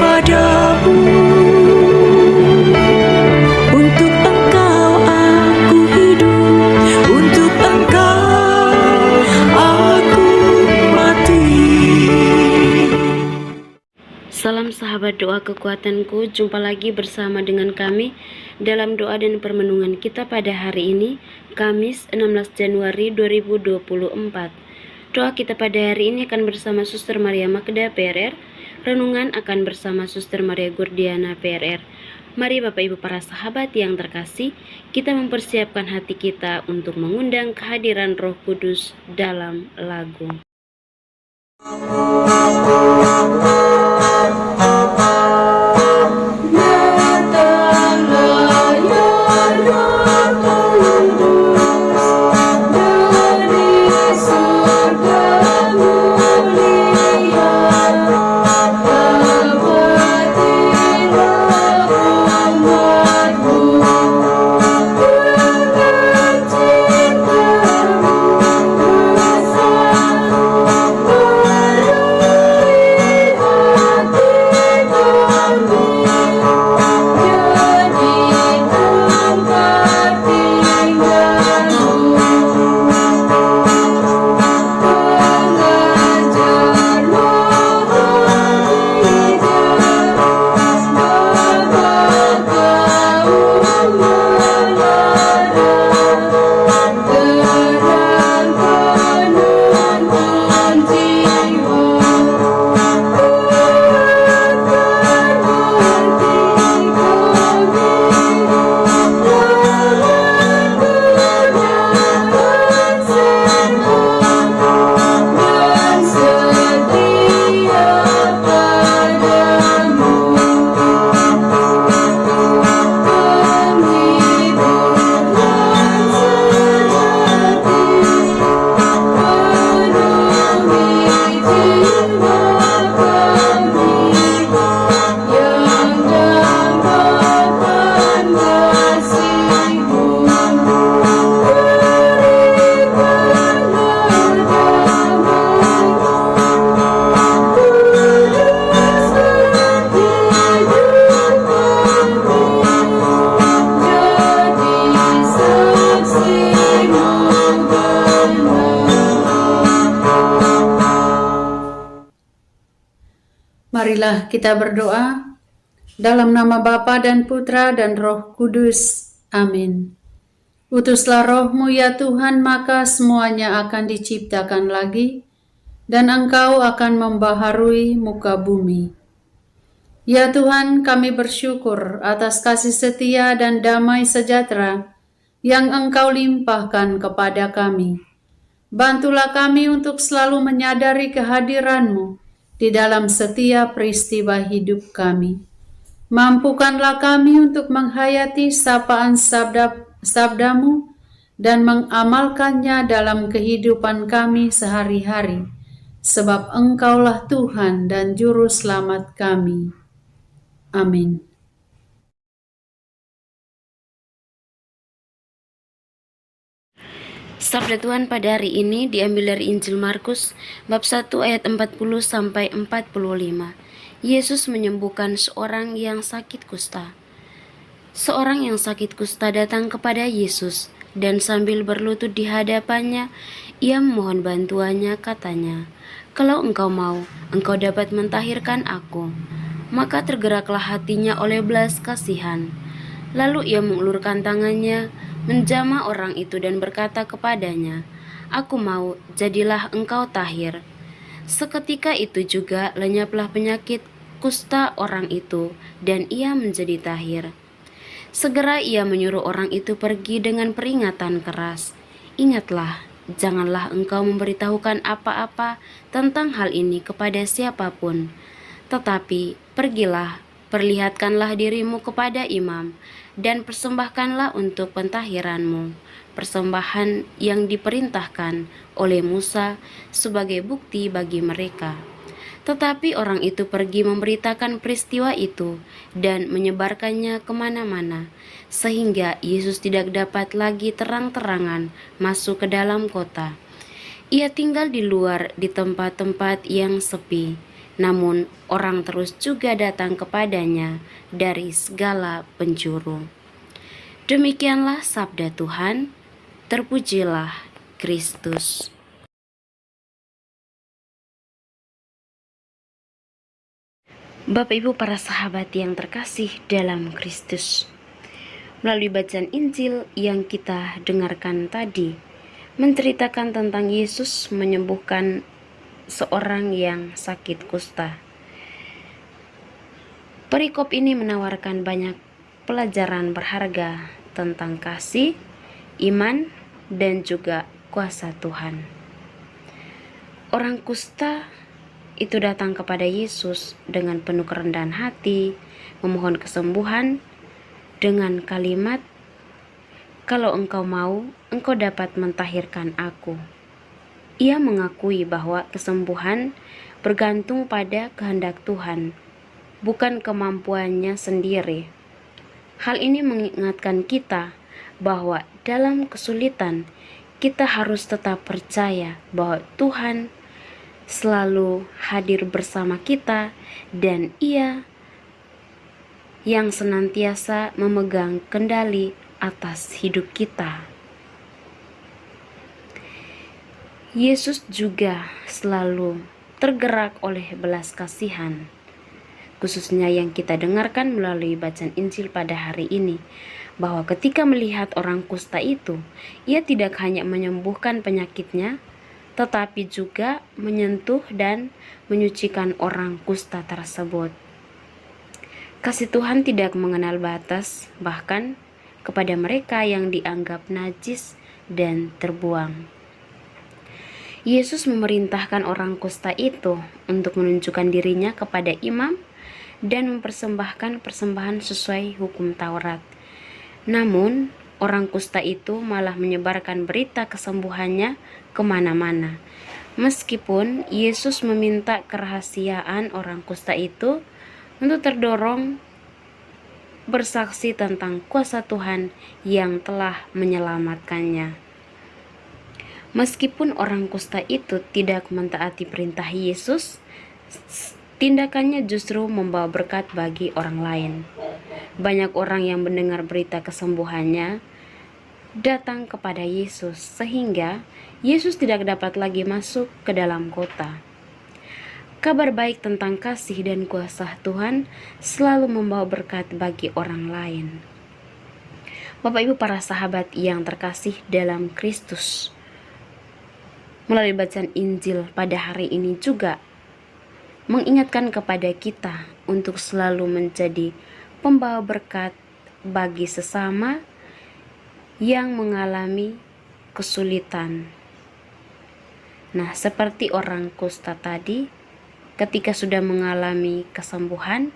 kepadamu. Untuk Engkau aku hidup, untuk Engkau aku mati. Salam sahabat doa kekuatanku, jumpa lagi bersama dengan kami dalam doa dan permenungan kita pada hari ini, Kamis 16 Januari 2024. Doa kita pada hari ini akan bersama Suster Maria Magda PRR, renungan akan bersama Suster Maria Gordiana PRR. Mari Bapak Ibu para sahabat yang terkasih, kita mempersiapkan hati kita untuk mengundang kehadiran Roh Kudus dalam lagu. Marilah kita berdoa dalam nama Bapa dan Putra dan Roh Kudus. Amin. Utuslah Roh-Mu ya Tuhan, maka semuanya akan diciptakan lagi, dan Engkau akan membaharui muka bumi. Ya Tuhan, kami bersyukur atas kasih setia dan damai sejahtera yang Engkau limpahkan kepada kami. Bantulah kami untuk selalu menyadari kehadiran-Mu di dalam setiap peristiwa hidup kami. Mampukanlah kami untuk menghayati sapaan sabda-Mu dan mengamalkannya dalam kehidupan kami sehari-hari, sebab Engkaulah Tuhan dan Juru Selamat kami. Amin. Sabda Tuhan pada hari ini diambil dari Injil Markus bab 1 ayat 40 sampai 45. Yesus menyembuhkan seorang yang sakit kusta. Seorang yang sakit kusta datang kepada Yesus dan sambil berlutut di hadapannya, ia memohon bantuannya, katanya, "Kalau engkau mau, engkau dapat mentahirkan aku." Maka tergeraklah hatinya oleh belas kasihan. Lalu ia mengulurkan tangannya, menjamah orang itu dan berkata kepadanya, "Aku mau, jadilah engkau tahir." Seketika itu juga lenyaplah penyakit kusta orang itu, dan ia menjadi tahir. Segera ia menyuruh orang itu pergi dengan peringatan keras, "Ingatlah, janganlah engkau memberitahukan apa-apa tentang hal ini kepada siapapun. Tetapi pergilah, perlihatkanlah dirimu kepada imam, dan persembahkanlah untuk pentahiranmu persembahan yang diperintahkan oleh Musa sebagai bukti bagi mereka." Tetapi orang itu pergi memberitakan peristiwa itu dan menyebarkannya kemana-mana, sehingga Yesus tidak dapat lagi terang-terangan masuk ke dalam kota. Ia tinggal di luar di tempat-tempat yang sepi. namun orang terus juga datang kepadanya dari segala penjuru. Demikianlah sabda Tuhan, terpujilah Kristus. Bapak Ibu para sahabat yang terkasih dalam Kristus, melalui bacaan Injil yang kita dengarkan tadi, menceritakan tentang Yesus menyembuhkan seorang yang sakit kusta. Perikop ini menawarkan banyak pelajaran berharga tentang kasih, iman, dan juga kuasa Tuhan. Orang kusta itu datang kepada Yesus dengan penuh kerendahan hati, memohon kesembuhan dengan kalimat, "Kalau engkau mau, engkau dapat mentahirkan aku." Ia mengakui bahwa kesembuhan bergantung pada kehendak Tuhan, bukan kemampuannya sendiri. Hal ini mengingatkan kita bahwa dalam kesulitan kita harus tetap percaya bahwa Tuhan selalu hadir bersama kita dan Ia yang senantiasa memegang kendali atas hidup kita. Yesus juga selalu tergerak oleh belas kasihan, khususnya yang kita dengarkan melalui bacaan Injil pada hari ini, bahwa ketika melihat orang kusta itu, Ia tidak hanya menyembuhkan penyakitnya, tetapi juga menyentuh dan menyucikan orang kusta tersebut. Kasih Tuhan tidak mengenal batas, bahkan kepada mereka yang dianggap najis dan terbuang. Yesus memerintahkan orang kusta itu untuk menunjukkan dirinya kepada imam dan mempersembahkan persembahan sesuai hukum Taurat. Namun, orang kusta itu malah menyebarkan berita kesembuhannya kemana-mana. Meskipun Yesus meminta kerahasiaan orang kusta itu untuk terdorong bersaksi tentang kuasa Tuhan yang telah menyelamatkannya. Meskipun orang kusta itu tidak mentaati perintah Yesus, tindakannya justru membawa berkat bagi orang lain. Banyak orang yang mendengar berita kesembuhannya datang kepada Yesus, sehingga Yesus tidak dapat lagi masuk ke dalam kota. Kabar baik tentang kasih dan kuasa Tuhan selalu membawa berkat bagi orang lain. Bapak Ibu para sahabat yang terkasih dalam Kristus, melalui bacaan Injil pada hari ini juga mengingatkan kepada kita untuk selalu menjadi pembawa berkat bagi sesama yang mengalami kesulitan. Nah, seperti orang kusta tadi, ketika sudah mengalami kesembuhan,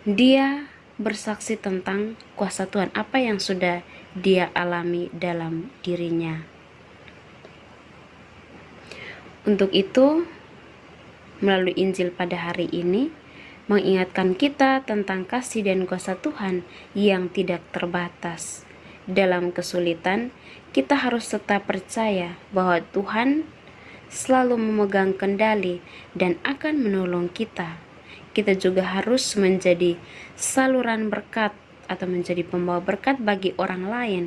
dia bersaksi tentang kuasa Tuhan, apa yang sudah dia alami dalam dirinya. Untuk itu, melalui Injil pada hari ini, mengingatkan kita tentang kasih dan kuasa Tuhan yang tidak terbatas. Dalam kesulitan, kita harus tetap percaya bahwa Tuhan selalu memegang kendali dan akan menolong kita. Kita juga harus menjadi saluran berkat atau menjadi pembawa berkat bagi orang lain,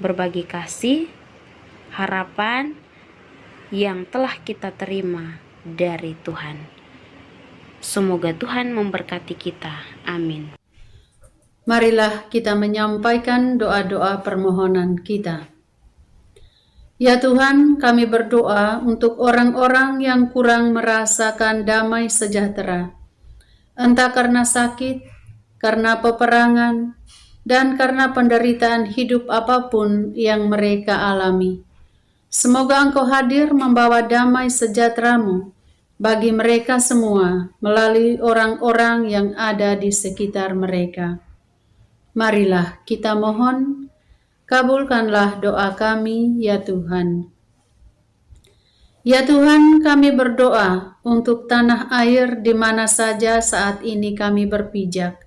berbagi kasih, harapan yang telah kita terima dari Tuhan. Semoga Tuhan memberkati kita. Amin. Marilah kita menyampaikan doa-doa permohonan kita. Ya Tuhan, kami berdoa untuk orang-orang yang kurang merasakan damai sejahtera, entah karena sakit, karena peperangan, dan karena penderitaan hidup apapun yang mereka alami. Semoga Engkau hadir membawa damai sejahtera-Mu bagi mereka semua melalui orang-orang yang ada di sekitar mereka. Marilah kita mohon, kabulkanlah doa kami, ya Tuhan. Ya Tuhan, kami berdoa untuk tanah air di mana saja saat ini kami berpijak.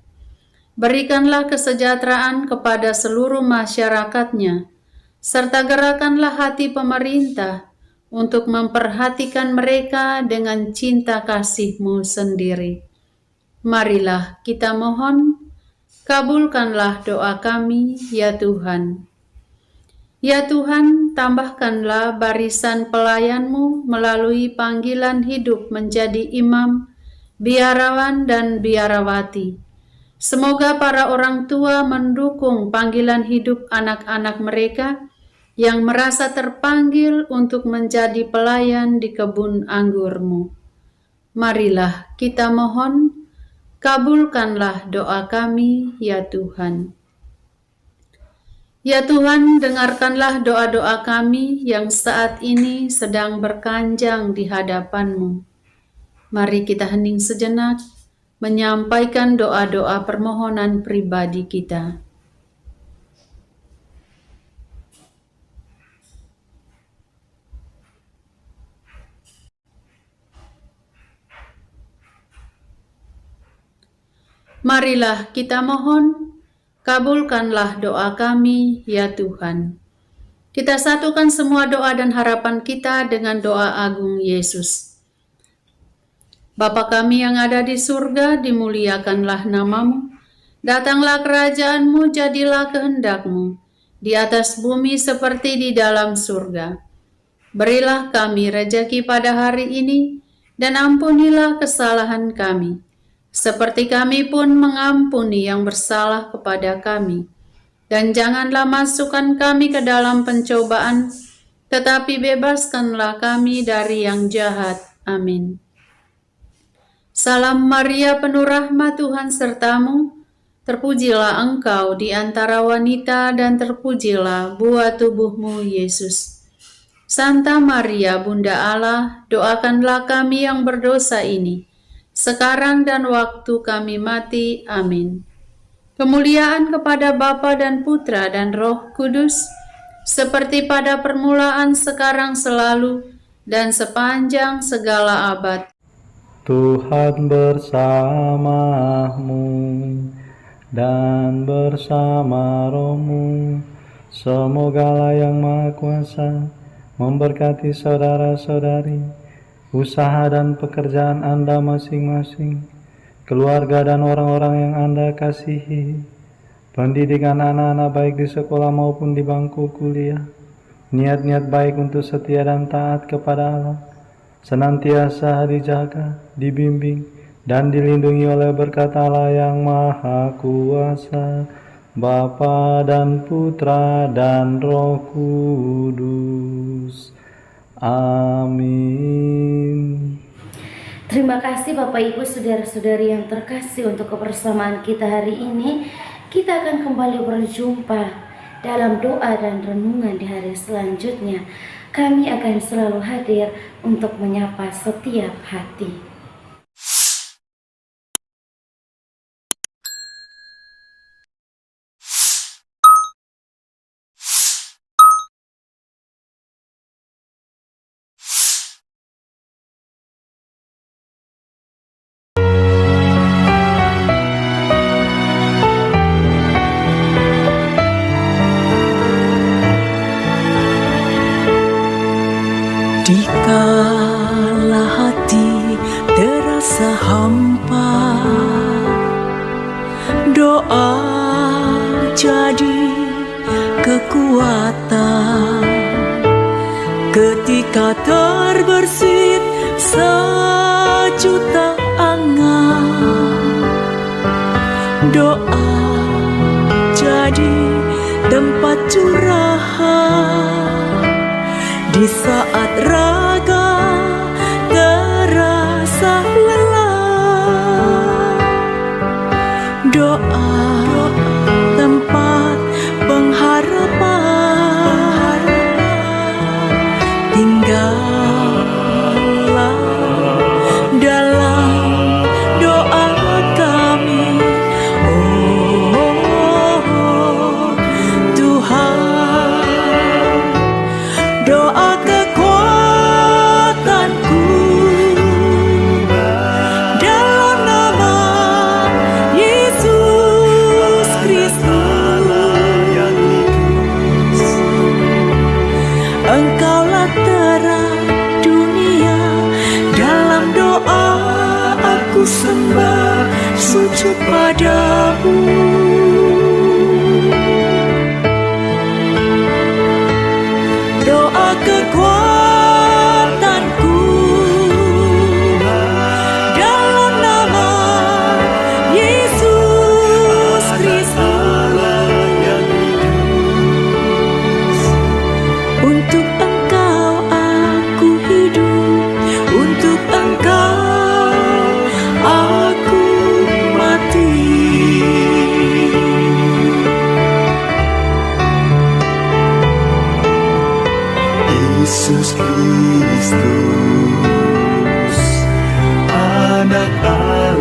Berikanlah kesejahteraan kepada seluruh masyarakatnya, serta gerakanlah hati pemerintah untuk memperhatikan mereka dengan cinta kasih-Mu sendiri. Marilah kita mohon, kabulkanlah doa kami, ya Tuhan. Ya Tuhan, tambahkanlah barisan pelayan-Mu melalui panggilan hidup menjadi imam, biarawan, dan biarawati. Semoga para orang tua mendukung panggilan hidup anak-anak mereka yang merasa terpanggil untuk menjadi pelayan di kebun anggur-Mu. Marilah kita mohon, kabulkanlah doa kami, ya Tuhan. Ya Tuhan, dengarkanlah doa-doa kami yang saat ini sedang berkanjang di hadapan-Mu. Mari kita hening sejenak, menyampaikan doa-doa permohonan pribadi kita. Marilah kita mohon, kabulkanlah doa kami, ya Tuhan. Kita satukan semua doa dan harapan kita dengan doa agung Yesus. Bapa kami yang ada di surga, dimuliakanlah nama-Mu. Datanglah kerajaan-Mu, jadilah kehendak-Mu, di atas bumi seperti di dalam surga. Berilah kami rejeki pada hari ini, dan ampunilah kesalahan kami, seperti kami pun mengampuni yang bersalah kepada kami. Dan janganlah masukkan kami ke dalam pencobaan, tetapi bebaskanlah kami dari yang jahat. Amin. Salam Maria, penuh rahmat, Tuhan sertamu. Terpujilah engkau di antara wanita dan terpujilah buah tubuhmu, Yesus. Santa Maria, Bunda Allah, doakanlah kami yang berdosa ini, sekarang dan waktu kami mati. Amin. Kemuliaan kepada Bapa dan Putra dan Roh Kudus, seperti pada permulaan, sekarang, selalu, dan sepanjang segala abad. Tuhan bersamamu dan bersama rohmu. Semogalah yang Maha Kuasa memberkati saudara-saudari, usaha dan pekerjaan Anda masing-masing, keluarga dan orang-orang yang Anda kasihi, pendidikan anak-anak baik di sekolah maupun di bangku kuliah, niat-niat baik untuk setia dan taat kepada Allah, senantiasa dijaga, dibimbing, dan dilindungi oleh berkat Allah yang Maha Kuasa, Bapa dan Putra dan Roh Kudus. Amin. Terima kasih Bapak Ibu saudara-saudari yang terkasih untuk kebersamaan kita hari ini. Kita akan kembali berjumpa dalam doa dan renungan di hari selanjutnya. Kami akan selalu hadir untuk menyapa setiap hati. Dikala hati terasa hampa, doa jadi kekuatan. Ketika terbersit sejuta angan, doa jadi tempat curahan. Di saat raga terasa lelah, doa tempat pengharapan. Tinggallah dalam doa kami, oh Tuhan. Doa kekuatanku, dalam nama Yesus. sembah sujud padamu. Doa kekuatanku dalam nama Yesus Kristus. Untuk Engkau aku hidup, untuk Engkau aku mati. Yesus Kristus, anak Allah.